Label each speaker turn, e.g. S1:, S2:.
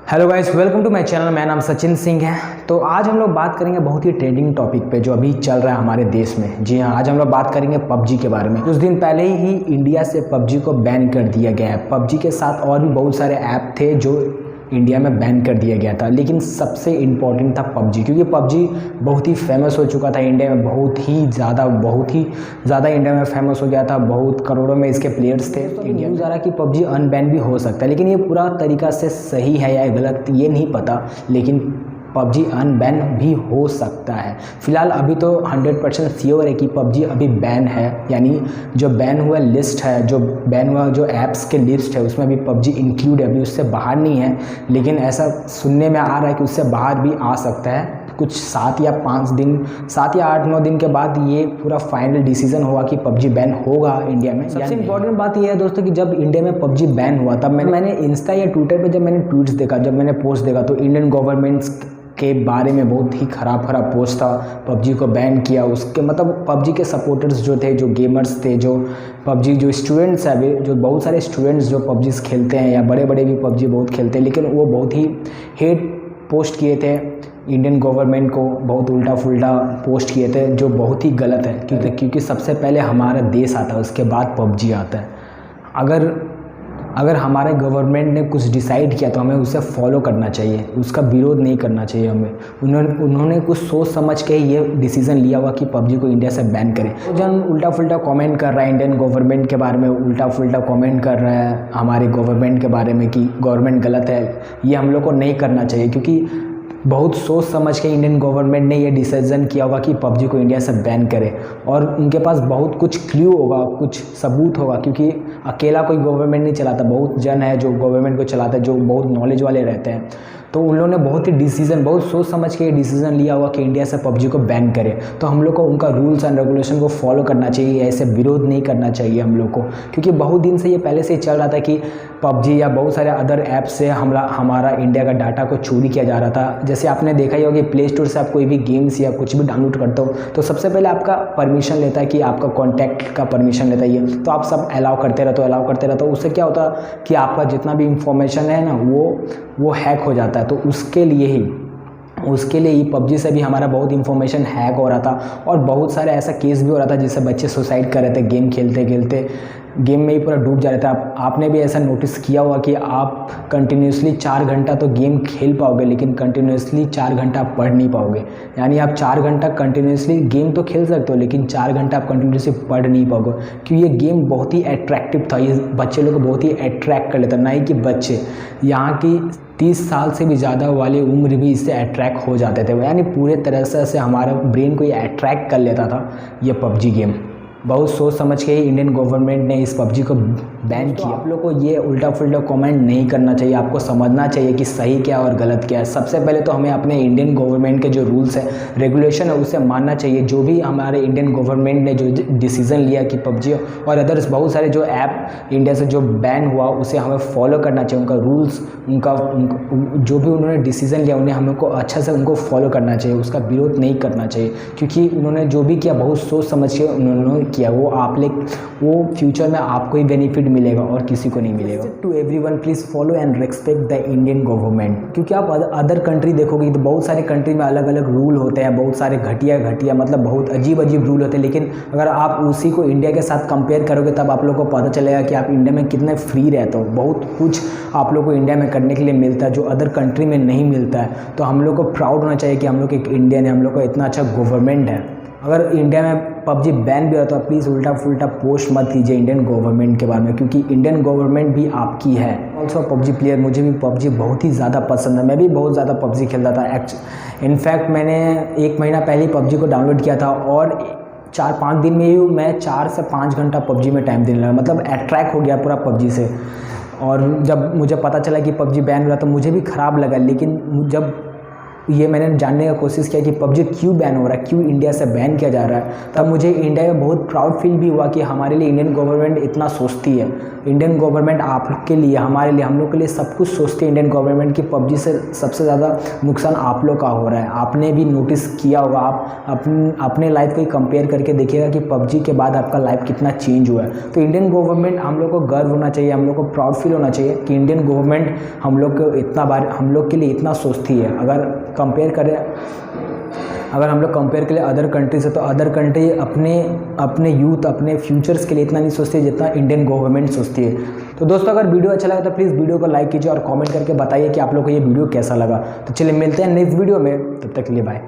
S1: Hello guys, welcome to my channel. मेरा नाम सचिन सिंह है। तो आज हम लोग बात करेंगे बहुत ही ट्रेंडिंग टॉपिक पे जो अभी चल रहा है हमारे देश में। जी हाँ, आज हम लोग बात करेंगे पबजी के बारे में। कुछ दिन पहले ही इंडिया से पबजी को बैन कर दिया गया है। पबजी के साथ और भी बहुत सारे ऐप थे जो इंडिया में बैन कर दिया गया था, लेकिन सबसे इम्पॉर्टेंट था पबजी, क्योंकि पबजी बहुत ही फेमस हो चुका था इंडिया में। बहुत ही ज़्यादा इंडिया में फेमस हो गया था। बहुत करोड़ों में इसके प्लेयर्स थे। तो इंडिया में ज़रा कि पबजी अनबैन भी हो सकता है, लेकिन ये पूरा तरीका से सही है या गलत ये नहीं पता, लेकिन पबजी अनबैन भी हो सकता है। फिलहाल अभी तो 100% श्योर है कि पबजी अभी बैन है, यानी जो बैन हुआ लिस्ट है, जो बैन हुआ जो ऐप्स के लिस्ट है उसमें अभी पबजी इंक्लूड है। अभी उससे बाहर नहीं है, लेकिन ऐसा सुनने में आ रहा है कि उससे बाहर भी आ सकता है। कुछ 7 या 8-9 दिन के बाद ये पूरा फाइनल डिसीजन हुआ कि पबजी बैन होगा इंडिया में। सबसे इंपॉर्टेंट बात ये है दोस्तों कि जब इंडिया में पबजी बैन हुआ तब मैंने इंस्टा या ट्विटर पे जब मैंने ट्वीट्स देखा, जब मैंने पोस्ट देखा, तो इंडियन गवर्नमेंट्स के बारे में बहुत ही ख़राब पोस्ट था। पबजी को बैन किया, उसके मतलब पबजी के सपोर्टर्स जो थे, जो गेमर्स थे, जो पबजी जो स्टूडेंट्स हैं अभी, जो बहुत सारे स्टूडेंट्स जो पबजी खेलते हैं या बड़े बड़े भी पबजी बहुत खेलते हैं, लेकिन वो बहुत ही हेट पोस्ट किए थे इंडियन गवर्नमेंट को। बहुत उल्टा फुल्टा पोस्ट किए थे जो बहुत ही गलत है, क्योंकि सबसे पहले हमारा देश आता है, उसके बाद पबजी आता है। अगर हमारे गवर्नमेंट ने कुछ डिसाइड किया तो हमें उसे फॉलो करना चाहिए, उसका विरोध नहीं करना चाहिए हमें। उन्होंने कुछ सोच समझ के ये डिसीज़न लिया हुआ कि पबजी को इंडिया से बैन करें। तो जन उल्टा फुल्टा कमेंट कर रहा है इंडियन गवर्नमेंट के बारे में, उल्टा फुल्टा कमेंट कर रहा है हमारे गवर्नमेंट के बारे में कि गवर्नमेंट गलत है, ये हम लोग को नहीं करना चाहिए। क्योंकि बहुत सोच समझ के इंडियन गवर्नमेंट ने ये डिसीजन किया होगा कि पबजी को इंडिया से बैन करे, और उनके पास बहुत कुछ क्लू होगा, कुछ सबूत होगा, क्योंकि अकेला कोई गवर्नमेंट नहीं चलाता, बहुत जन है जो गवर्नमेंट को चलाता है, जो बहुत नॉलेज वाले रहते हैं। तो उन लोगों ने बहुत सोच समझ के ये डिसीजन लिया होगा कि इंडिया से पबजी को बैन करे। तो हम लोग को उनका रूल्स एंड रेगुलेशन को फॉलो करना चाहिए, ऐसे विरोध नहीं करना चाहिए हम लोग को। क्योंकि बहुत दिन से ये पहले से ही चल रहा था कि पबजी या बहुत सारे अदर ऐप्स से हमारा इंडिया का डाटा को चोरी किया जा रहा था। जैसे आपने देखा ही होगा कि प्ले स्टोर से आप कोई भी गेम्स या कुछ भी डाउनलोड करते हो तो सबसे पहले आपका परमिशन लेता है कि आपका कॉन्टैक्ट का परमिशन लेता है ये, तो आप सब अलाउ करते रहते हो। उससे क्या होता है कि आपका जितना भी इंफॉर्मेशन है ना वो हैक हो जाता है। तो उसके लिए ही पबजी से भी हमारा बहुत इंफॉर्मेशन हैक हो रहा था, और बहुत सारे ऐसा केस भी हो रहा था जिससे बच्चे सुसाइड कर रहे थे गेम खेलते खेलते, गेम में ही पूरा डूब जा रहे थे। आपने भी ऐसा नोटिस किया होगा कि आप कंटिन्यूसली 4 घंटा तो गेम खेल पाओगे, लेकिन कंटिन्यूसली 4 घंटा आप पढ़ नहीं पाओगे। यानी आप 4 घंटा कंटिन्यूसली गेम तो खेल सकते हो, लेकिन 4 घंटा आप कंटिन्यूसली पढ़ नहीं पाओगे, क्योंकि ये गेम बहुत ही अट्रैक्टिव था। ये बच्चे लोग को बहुत ही अट्रैक्ट कर लेता, ना ही कि बच्चे, यहाँ की 30 साल से भी ज़्यादा वाले उम्र भी इससे अट्रैक्ट हो जाते थे। यानी पूरे तरह से हमारा ब्रेन को ये अट्रैक्ट कर लेता था ये पबजी गेम। बहुत सोच समझ के ही इंडियन गवर्नमेंट ने इस पबजी को बैन किया। आप लोग को ये उल्टा फुल्टा कमेंट नहीं करना चाहिए, आपको समझना चाहिए कि सही क्या और गलत क्या है। सबसे पहले तो हमें अपने इंडियन गवर्नमेंट के जो रूल्स है रेगुलेशन है उसे मानना चाहिए। जो भी हमारे इंडियन गवर्नमेंट ने जो डिसीज़न लिया कि पबजी और अदर्स बहुत सारे जो ऐप इंडिया से जो बैन हुआ उसे हमें फॉलो करना चाहिए। उनका रूल्स उनका जो भी उन्होंने डिसीज़न लिया उन्हें हमको अच्छा से उनको फॉलो करना चाहिए, उसका विरोध नहीं करना चाहिए। क्योंकि उन्होंने जो भी किया बहुत सोच समझ के उन्होंने किया, वो फ्यूचर में आपको ही बेनिफिट मिलेगा और किसी को नहीं मिलेगा। To everyone, please follow and respect the Indian government. क्योंकि आप अदर कंट्री देखोगे तो बहुत सारे कंट्री में अलग अलग रूल होते हैं, बहुत सारे घटिया मतलब बहुत अजीब रूल होते हैं। लेकिन अगर आप उसी को इंडिया के साथ कंपेयर करोगे तब आप लोग को पता चलेगा कि आप इंडिया में कितने फ्री रहते हो। बहुत कुछ आप लोग को इंडिया में करने के लिए मिलता है जो अदर कंट्री में नहीं मिलता है। तो हम लोग को प्राउड होना चाहिए कि हम लोग एक इंडियन है, हम लोग का इतना अच्छा गवर्नमेंट है। अगर इंडिया में पबजी बैन भी हो तो प्लीज़ उल्टा फुल्टा पोस्ट मत कीजिए इंडियन गवर्नमेंट के बारे में, क्योंकि इंडियन गवर्नमेंट भी आपकी है। ऑल्सो पबजी प्लेयर, मुझे भी पबजी बहुत ही ज़्यादा पसंद है। मैं भी बहुत ज़्यादा पबजी खेलता था। इनफैक्ट मैंने 1 महीना पहले ही पबजी को डाउनलोड किया था, और 4-5 दिन में ही मैं 4 से 5 घंटा पबजी में टाइम देने लगा। मतलब अट्रैक्ट हो गया पूरा पबजी से। और जब मुझे पता चला कि पबजी बैन हुआ तो मुझे भी ख़राब लगा, लेकिन जब ये मैंने जानने का कोशिश किया कि पबजी क्यों बैन हो रहा है, क्यों इंडिया से बैन किया जा रहा है, तब मुझे इंडिया में बहुत प्राउड फील भी हुआ कि हमारे लिए इंडियन गवर्नमेंट इतना सोचती है। इंडियन गवर्नमेंट आप लोग के लिए, हमारे लिए, हम लोग के लिए सब कुछ सोचती है इंडियन गवर्नमेंट की पबजी से सबसे ज़्यादा नुकसान आप लोग का हो रहा है। आपने भी नोटिस किया होगा, आप अपने लाइफ को कंपेयर करके देखिएगा कि पबजी के बाद आपका लाइफ कितना चेंज हुआ है। तो इंडियन गवर्नमेंट, हम लोग को गर्व होना चाहिए, हम लोग को प्राउड फील होना चाहिए कि इंडियन गवर्नमेंट हम लोग को हम लोग के लिए इतना सोचती है। अगर हम लोग कंपेयर करें अदर कंट्री से, तो अदर कंट्री अपने यूथ, अपने फ्यूचर्स के लिए इतना नहीं सोचती जितना इंडियन गवर्नमेंट सोचती है। तो दोस्तों, अगर वीडियो अच्छा लगा तो प्लीज़ वीडियो को लाइक कीजिए और कमेंट करके बताइए कि आप लोग को ये वीडियो कैसा लगा। तो चलिए मिलते हैं नेक्स्ट वीडियो में, तब तक के लिए बाय।